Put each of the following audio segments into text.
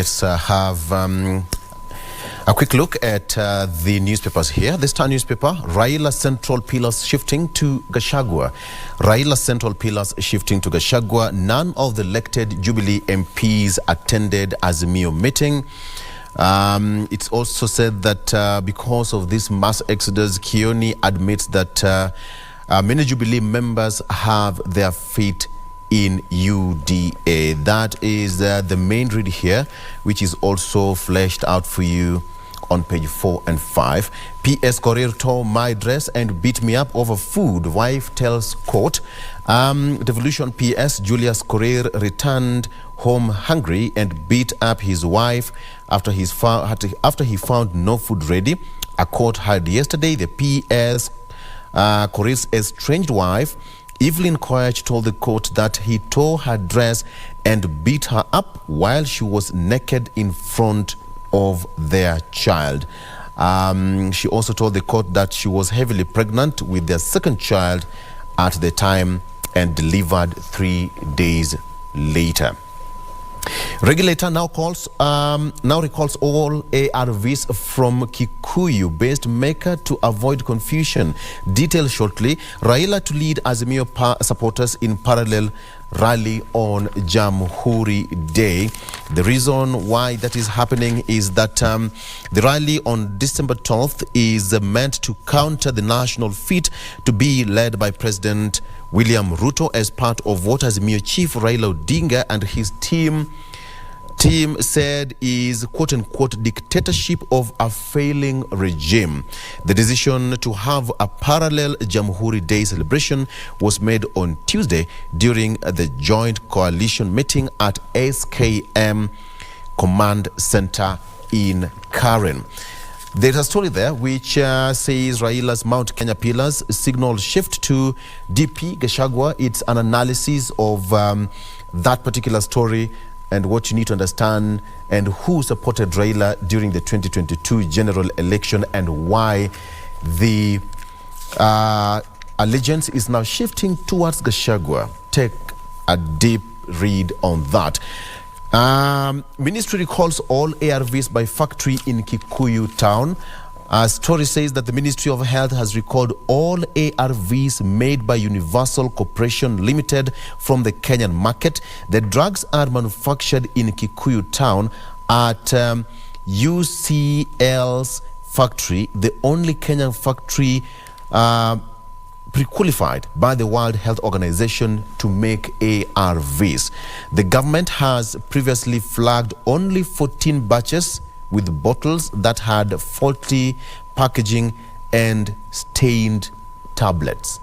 Let's have a quick look at the newspapers here. The Star newspaper, Raila central pillars shifting to Gachagua. Raila central pillars shifting to Gachagua. None of the elected Jubilee MPs attended Azimio meeting. It's also said that because of this mass exodus, Kioni admits that many Jubilee members have their feet in UDA. That is the main read here, which is also fleshed out for you on page 4 and 5. PS Korir tore my dress and beat me up over food. Wife tells court. Devolution PS Julius Korir returned home hungry and beat up his wife after he found no food ready. A court heard yesterday the PS Korir's estranged wife Evelyn Koech told the court that he tore her dress and beat her up while she was naked in front of their child. She also told the court that she was heavily pregnant with their second child at the time and delivered 3 days later. Regulator now recalls all ARVs from Kikuyu-based maker to avoid confusion. Details shortly. Raila to lead Azimio supporters in parallel rally on Jamhuri Day. The reason why that is happening is that the rally on December 12th is meant to counter the national feat to be led by President William Ruto as part of what Azimio chief Raila Odinga and his team said is quote-unquote dictatorship of a failing regime. The decision to have a parallel Jamhuri Day celebration was made on Tuesday during the joint coalition meeting at SKM Command Center in Karen. There's a story there which says Raila's Mount Kenya pillars signal shift to DP Gachagua. It's an analysis of that particular story and what you need to understand and who supported Raila during the 2022 general election and why the allegiance is now shifting towards Gachagua. Take a deep read on that. Ministry recalls all ARVs by factory in Kikuyu town. A story says that the Ministry of Health has recalled all ARVs made by Universal Corporation Limited from the Kenyan market. The drugs are manufactured in Kikuyu town at UCL's factory, the only Kenyan factory pre-qualified by the World Health Organization to make ARVs. The government has previously flagged only 14 batches with bottles that had faulty packaging and stained tablets.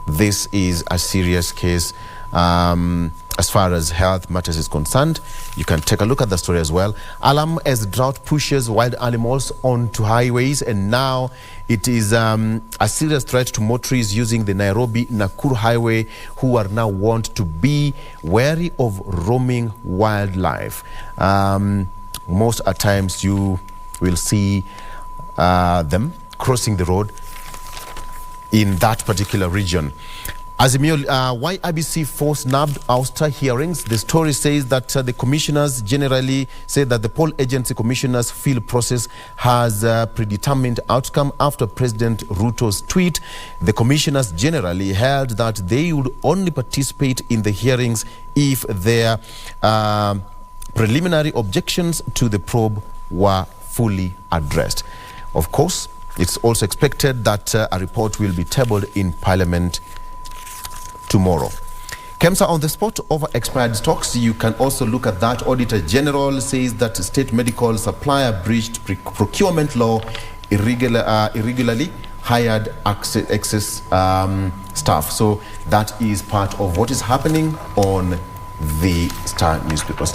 This is a serious case as far as health matters is concerned. You can take a look at the story as well. Alarm as drought pushes wild animals onto highways, and now it is a serious threat to motorists using the Nairobi-Nakuru highway who are now warned to be wary of roaming wildlife. Most at times you will see them crossing the road in that particular region. Azimio, why IBC forced nabbed ouster hearings? The story says that the commissioners generally say that the poll agency commissioners feel process has a predetermined outcome after President Ruto's tweet. The commissioners generally held that they would only participate in the hearings if their preliminary objections to the probe were fully addressed. Of course, it's also expected that a report will be tabled in Parliament tomorrow. KEMSA on the spot over expired stocks. You can also look at that. Auditor General says that state medical supplier breached procurement law, irregularly hired excess staff. So that is part of what is happening on the Star newspaper.